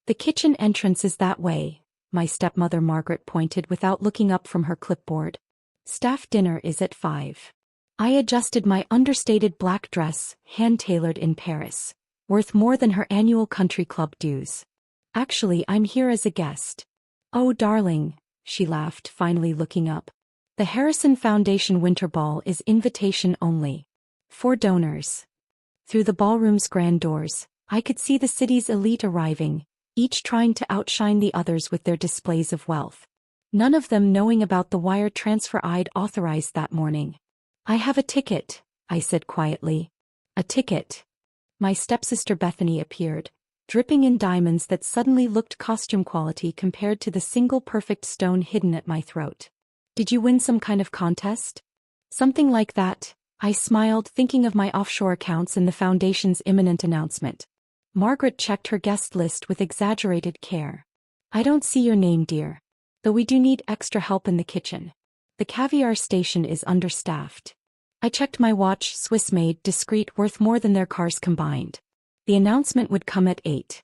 The kitchen entrance is that way, my stepmother Margaret pointed without looking up from her clipboard. Staff dinner is at 5. I adjusted my understated black dress, hand-tailored in Paris, worth more than her annual country club dues. Actually, I'm here as a guest. Oh, darling, she laughed, finally looking up. The Harrison Foundation Winter Ball is invitation only. For donors. Through the ballroom's grand doors, I could see the city's elite arriving, each trying to outshine the others with their displays of wealth. None of them knowing about the wire transfer I'd authorized that morning. I have a ticket, I said quietly. A ticket. My stepsister Bethany appeared, dripping in diamonds that suddenly looked costume quality compared to the single perfect stone hidden at my throat. Did you win some kind of contest? Something like that, I smiled, thinking of my offshore accounts and the foundation's imminent announcement. Margaret checked her guest list with exaggerated care. I don't see your name, dear. Though we do need extra help in the kitchen. The caviar station is understaffed. I checked my watch, Swiss-made, discreet, worth more than their cars combined. The announcement would come at 8.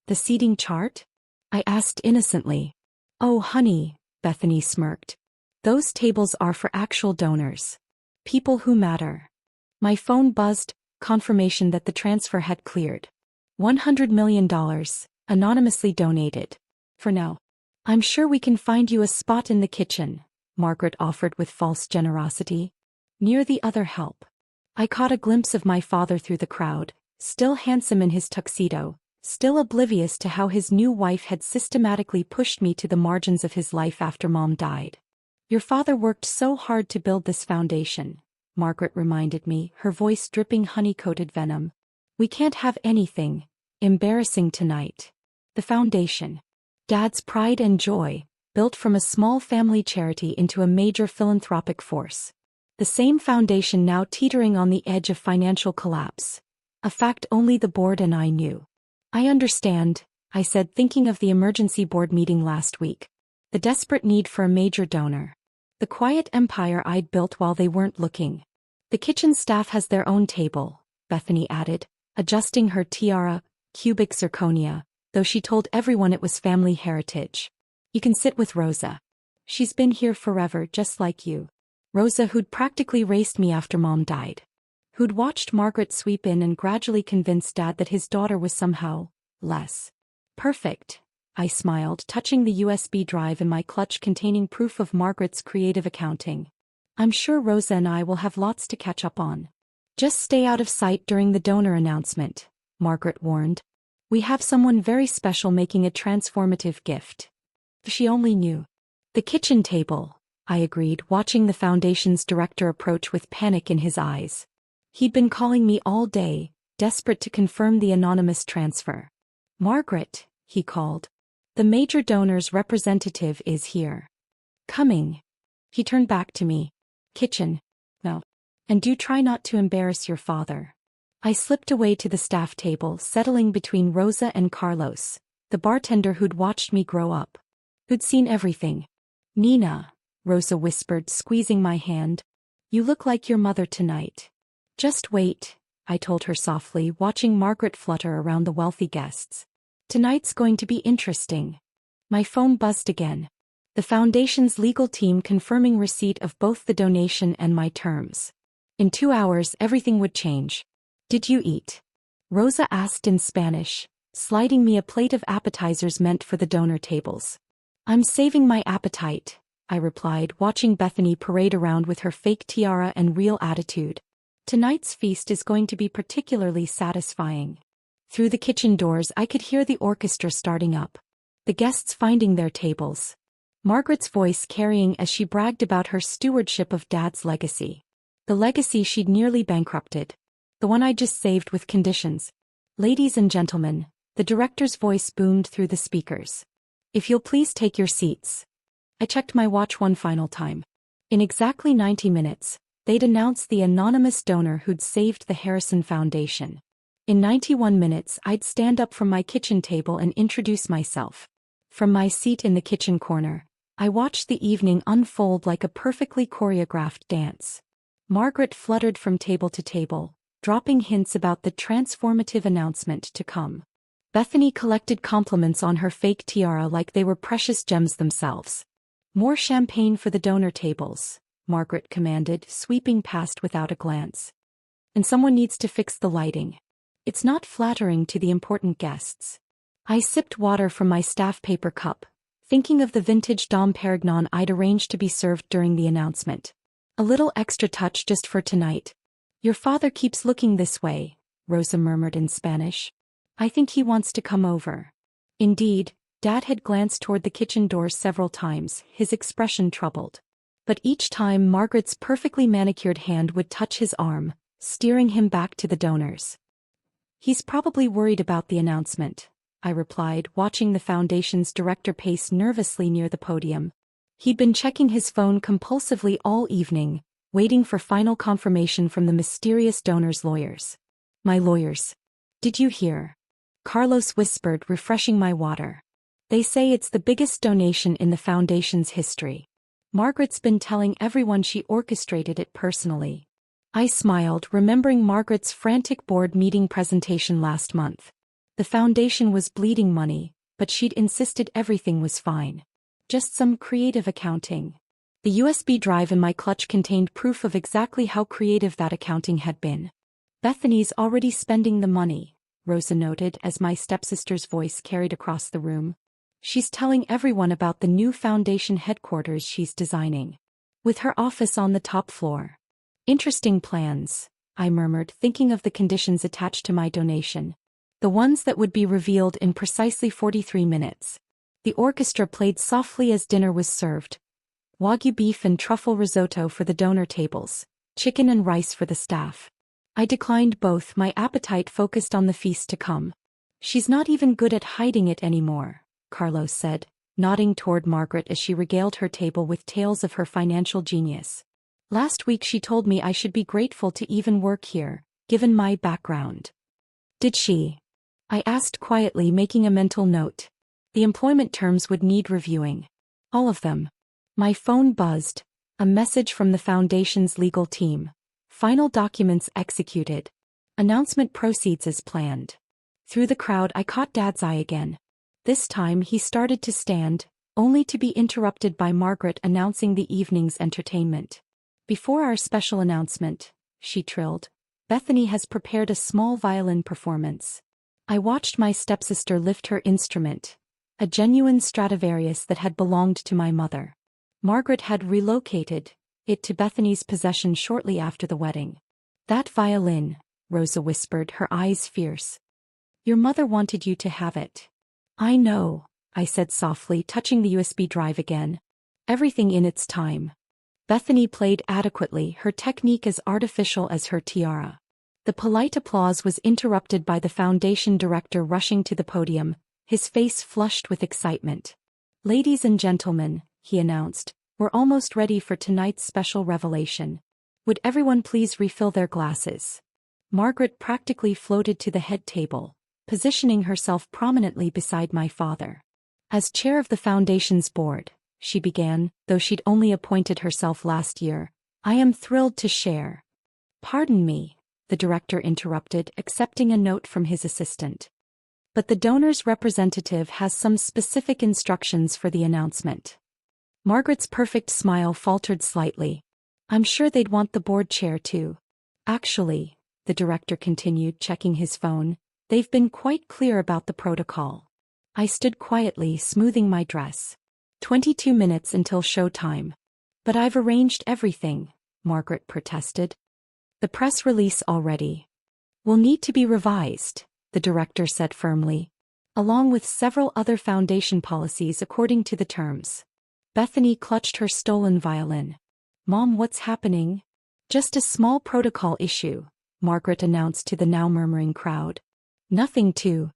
The seating chart? I asked innocently. Oh, honey, Bethany smirked. Those tables are for actual donors. People who matter. My phone buzzed, confirmation that the transfer had cleared. $100 million, anonymously donated. For now. I'm sure we can find you a spot in the kitchen, Margaret offered with false generosity. Near the other help. I caught a glimpse of my father through the crowd, still handsome in his tuxedo, still oblivious to how his new wife had systematically pushed me to the margins of his life after Mom died. Your father worked so hard to build this foundation, Margaret reminded me, her voice dripping honey-coated venom. We can't have anything embarrassing tonight. The foundation. Dad's pride and joy, built from a small family charity into a major philanthropic force. The same foundation now teetering on the edge of financial collapse. A fact only the board and I knew. I understand, I said, thinking of the emergency board meeting last week. The desperate need for a major donor. The quiet empire I'd built while they weren't looking. The kitchen staff has their own table, Bethany added, adjusting her tiara, cubic zirconia, though she told everyone it was family heritage. You can sit with Rosa. She's been here forever, just like you. Rosa, who'd practically raced me after Mom died. Who'd watched Margaret sweep in and gradually convinced Dad that his daughter was somehow less perfect. I smiled, touching the USB drive in my clutch containing proof of Margaret's creative accounting. I'm sure Rosa and I will have lots to catch up on. Just stay out of sight during the donor announcement, Margaret warned. We have someone very special making a transformative gift. If she only knew. The kitchen table, I agreed, watching the foundation's director approach with panic in his eyes. He'd been calling me all day, desperate to confirm the anonymous transfer. Margaret, he called. The major donor's representative is here. Coming. He turned back to me. Kitchen. No. And do try not to embarrass your father. I slipped away to the staff table, settling between Rosa and Carlos, the bartender who'd watched me grow up. Who'd seen everything. Nina, Rosa whispered, squeezing my hand. You look like your mother tonight. Just wait, I told her softly, watching Margaret flutter around the wealthy guests. Tonight's going to be interesting. My phone buzzed again. The foundation's legal team confirming receipt of both the donation and my terms. In 2 hours, everything would change. Did you eat? Rosa asked in Spanish, sliding me a plate of appetizers meant for the donor tables. I'm saving my appetite, I replied, watching Bethany parade around with her fake tiara and real attitude. Tonight's feast is going to be particularly satisfying. Through the kitchen doors I could hear the orchestra starting up. The guests finding their tables. Margaret's voice carrying as she bragged about her stewardship of Dad's legacy. The legacy she'd nearly bankrupted. The one I just saved with conditions. Ladies and gentlemen, the director's voice boomed through the speakers. If you'll please take your seats. I checked my watch one final time. In exactly 90 minutes, they'd announced the anonymous donor who'd saved the Harrison Foundation. In 91 minutes I'd stand up from my kitchen table and introduce myself. From my seat in the kitchen corner, I watched the evening unfold like a perfectly choreographed dance. Margaret fluttered from table to table, dropping hints about the transformative announcement to come. Bethany collected compliments on her fake tiara like they were precious gems themselves. More champagne for the donor tables, Margaret commanded, sweeping past without a glance. And someone needs to fix the lighting. It's not flattering to the important guests. I sipped water from my staff paper cup, thinking of the vintage Dom Perignon I'd arranged to be served during the announcement. A little extra touch just for tonight. Your father keeps looking this way, Rosa murmured in Spanish. I think he wants to come over. Indeed, Dad had glanced toward the kitchen doors several times, his expression troubled. But each time Margaret's perfectly manicured hand would touch his arm, steering him back to the donors. He's probably worried about the announcement, I replied, watching the foundation's director pace nervously near the podium. He'd been checking his phone compulsively all evening, waiting for final confirmation from the mysterious donors' lawyers. My lawyers. Did you hear? Carlos whispered, refreshing my water. They say it's the biggest donation in the foundation's history. Margaret's been telling everyone she orchestrated it personally. I smiled, remembering Margaret's frantic board meeting presentation last month. The foundation was bleeding money, but she'd insisted everything was fine. Just some creative accounting. The USB drive in my clutch contained proof of exactly how creative that accounting had been. Bethany's already spending the money, Rosa noted as my stepsister's voice carried across the room. She's telling everyone about the new foundation headquarters she's designing. With her office on the top floor. Interesting plans, I murmured, thinking of the conditions attached to my donation. The ones that would be revealed in precisely 43 minutes. The orchestra played softly as dinner was served. Wagyu beef and truffle risotto for the donor tables, chicken and rice for the staff. I declined both, my appetite focused on the feast to come. She's not even good at hiding it anymore, Carlos said, nodding toward Margaret as she regaled her table with tales of her financial genius. Last week she told me I should be grateful to even work here, given my background. Did she? I asked quietly, making a mental note. The employment terms would need reviewing. All of them. My phone buzzed. A message from the foundation's legal team. Final documents executed. Announcement proceeds as planned. Through the crowd I caught Dad's eye again. This time he started to stand, only to be interrupted by Margaret announcing the evening's entertainment. Before our special announcement, she trilled, Bethany has prepared a small violin performance. I watched my stepsister lift her instrument, a genuine Stradivarius that had belonged to my mother. Margaret had relocated it to Bethany's possession shortly after the wedding. That violin, Rosa whispered, her eyes fierce. Your mother wanted you to have it. I know, I said softly, touching the USB drive again. Everything in its time. Bethany played adequately, her technique as artificial as her tiara. The polite applause was interrupted by the foundation director rushing to the podium, his face flushed with excitement. Ladies and gentlemen, he announced, we're almost ready for tonight's special revelation. Would everyone please refill their glasses? Margaret practically floated to the head table, positioning herself prominently beside my father. As chair of the foundation's board, she began, though she'd only appointed herself last year, I am thrilled to share. Pardon me, the director interrupted, accepting a note from his assistant. But the donor's representative has some specific instructions for the announcement. Margaret's perfect smile faltered slightly. I'm sure they'd want the board chair too. Actually, the director continued, checking his phone, they've been quite clear about the protocol. I stood quietly, smoothing my dress. 22 minutes until showtime. But I've arranged everything, Margaret protested. The press release already. Will need to be revised, the director said firmly. Along with several other foundation policies according to the terms. Bethany clutched her stolen violin. Mom, what's happening? Just a small protocol issue, Margaret announced to the now murmuring crowd. Nothing to.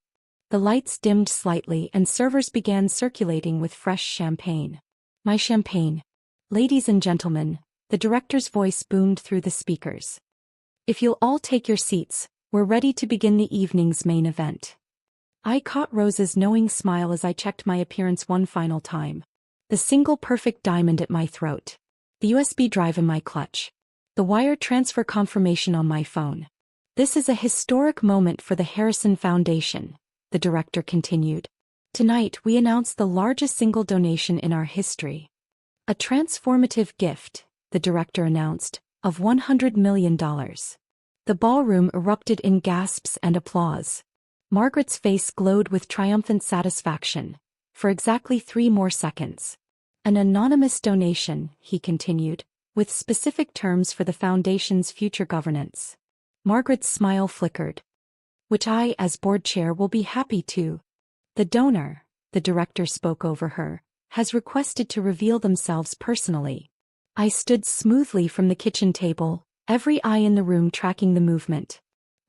The lights dimmed slightly and servers began circulating with fresh champagne. My champagne. Ladies and gentlemen, the director's voice boomed through the speakers. If you'll all take your seats, we're ready to begin the evening's main event. I caught Rosa's knowing smile as I checked my appearance one final time. The single perfect diamond at my throat. The USB drive in my clutch. The wire transfer confirmation on my phone. This is a historic moment for the Harrison Foundation, the director continued. Tonight we announce the largest single donation in our history. A transformative gift, the director announced, of $100 million. The ballroom erupted in gasps and applause. Margaret's face glowed with triumphant satisfaction. For exactly 3 more seconds. An anonymous donation, he continued, with specific terms for the foundation's future governance. Margaret's smile flickered. Which I, as board chair, will be happy to. The donor, the director spoke over her, has requested to reveal themselves personally. I stood smoothly from the kitchen table, every eye in the room tracking the movement.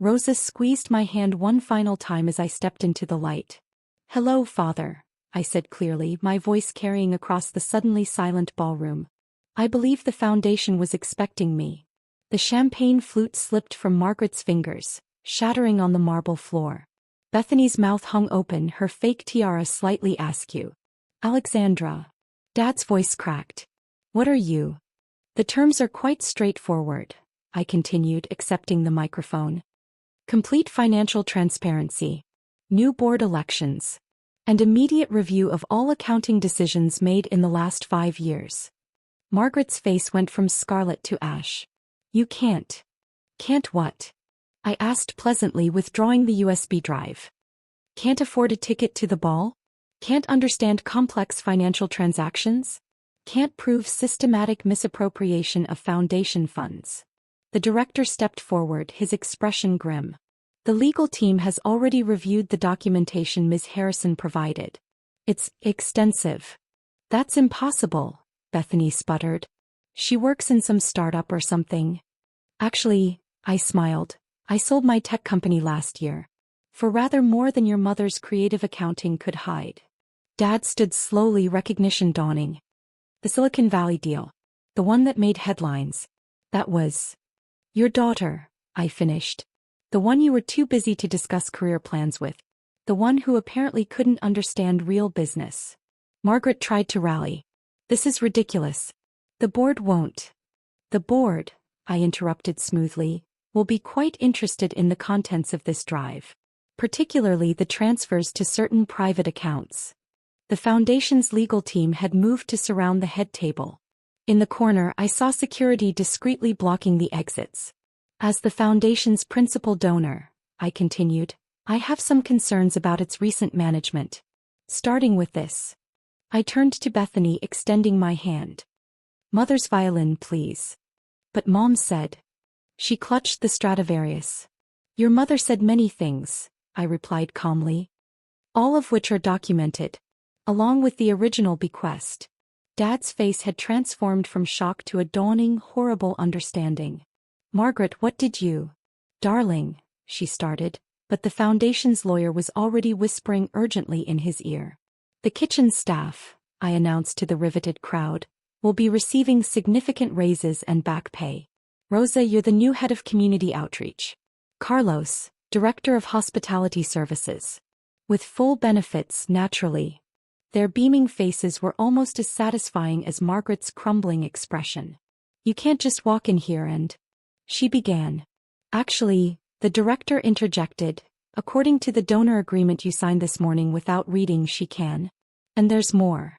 Rosa squeezed my hand one final time as I stepped into the light. Hello, Father, I said clearly, my voice carrying across the suddenly silent ballroom. I believe the foundation was expecting me. The champagne flute slipped from Margaret's fingers, shattering on the marble floor. Bethany's mouth hung open, her fake tiara slightly askew. Alexandra. Dad's voice cracked. What are you? The terms are quite straightforward, I continued, accepting the microphone. Complete financial transparency. New board elections. And immediate review of all accounting decisions made in the last 5 years. Margaret's face went from scarlet to ash. You can't. Can't what? I asked pleasantly, withdrawing the USB drive. Can't afford a ticket to the ball? Can't understand complex financial transactions? Can't prove systematic misappropriation of foundation funds? The director stepped forward, his expression grim. The legal team has already reviewed the documentation Ms. Harrison provided. It's extensive. That's impossible, Bethany sputtered. She works in some startup or something. Actually, I smiled. I sold my tech company last year. For rather more than your mother's creative accounting could hide. Dad stood slowly, recognition dawning. The Silicon Valley deal. The one that made headlines. That was. Your daughter, I finished. The one you were too busy to discuss career plans with. The one who apparently couldn't understand real business. Margaret tried to rally. This is ridiculous. The board won't. The board, I interrupted smoothly, will be quite interested in the contents of this drive. Particularly the transfers to certain private accounts. The foundation's legal team had moved to surround the head table. In the corner I saw security discreetly blocking the exits. As the foundation's principal donor, I continued, I have some concerns about its recent management. Starting with this. I turned to Bethany, extending my hand. Mother's violin, please. But Mom said. She clutched the Stradivarius. Your mother said many things, I replied calmly. All of which are documented. Along with the original bequest. Dad's face had transformed from shock to a dawning, horrible understanding. Margaret, what did you? Darling, she started, but the foundation's lawyer was already whispering urgently in his ear. The kitchen staff, I announced to the riveted crowd, will be receiving significant raises and back pay. Rosa, you're the new head of community outreach. Carlos, director of hospitality services. With full benefits, naturally. Their beaming faces were almost as satisfying as Margaret's crumbling expression. You can't just walk in here and... She began. Actually, the director interjected, according to the donor agreement you signed this morning without reading, she can. And there's more.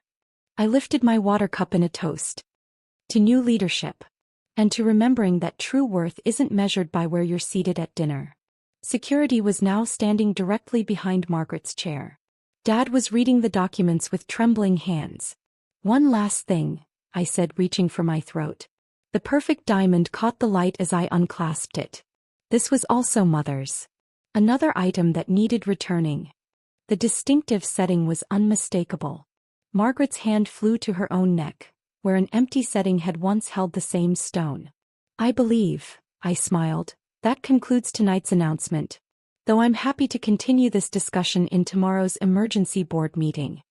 I lifted my water cup in a toast. To new leadership. And to remembering that true worth isn't measured by where you're seated at dinner. Security was now standing directly behind Margaret's chair. Dad was reading the documents with trembling hands. One last thing, I said, reaching for my throat. The perfect diamond caught the light as I unclasped it. This was also Mother's. Another item that needed returning. The distinctive setting was unmistakable. Margaret's hand flew to her own neck, where an empty setting had once held the same stone. I believe, I smiled, that concludes tonight's announcement. Though I'm happy to continue this discussion in tomorrow's emergency board meeting.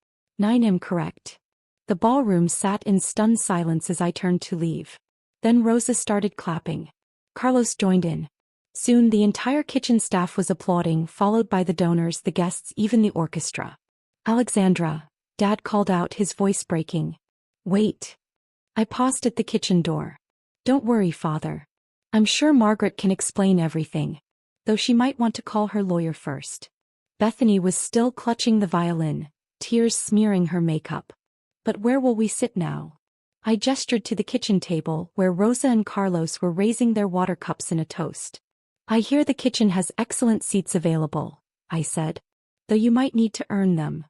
9am correct. The ballroom sat in stunned silence as I turned to leave. Then Rosa started clapping. Carlos joined in. Soon the entire kitchen staff was applauding, followed by the donors, the guests, even the orchestra. Alexandra, Dad called out, his voice breaking. Wait. I paused at the kitchen door. Don't worry, Father. I'm sure Margaret can explain everything. Though she might want to call her lawyer first. Bethany was still clutching the violin, tears smearing her makeup. But where will we sit now? I gestured to the kitchen table where Rosa and Carlos were raising their water cups in a toast. I hear the kitchen has excellent seats available, I said. Though you might need to earn them.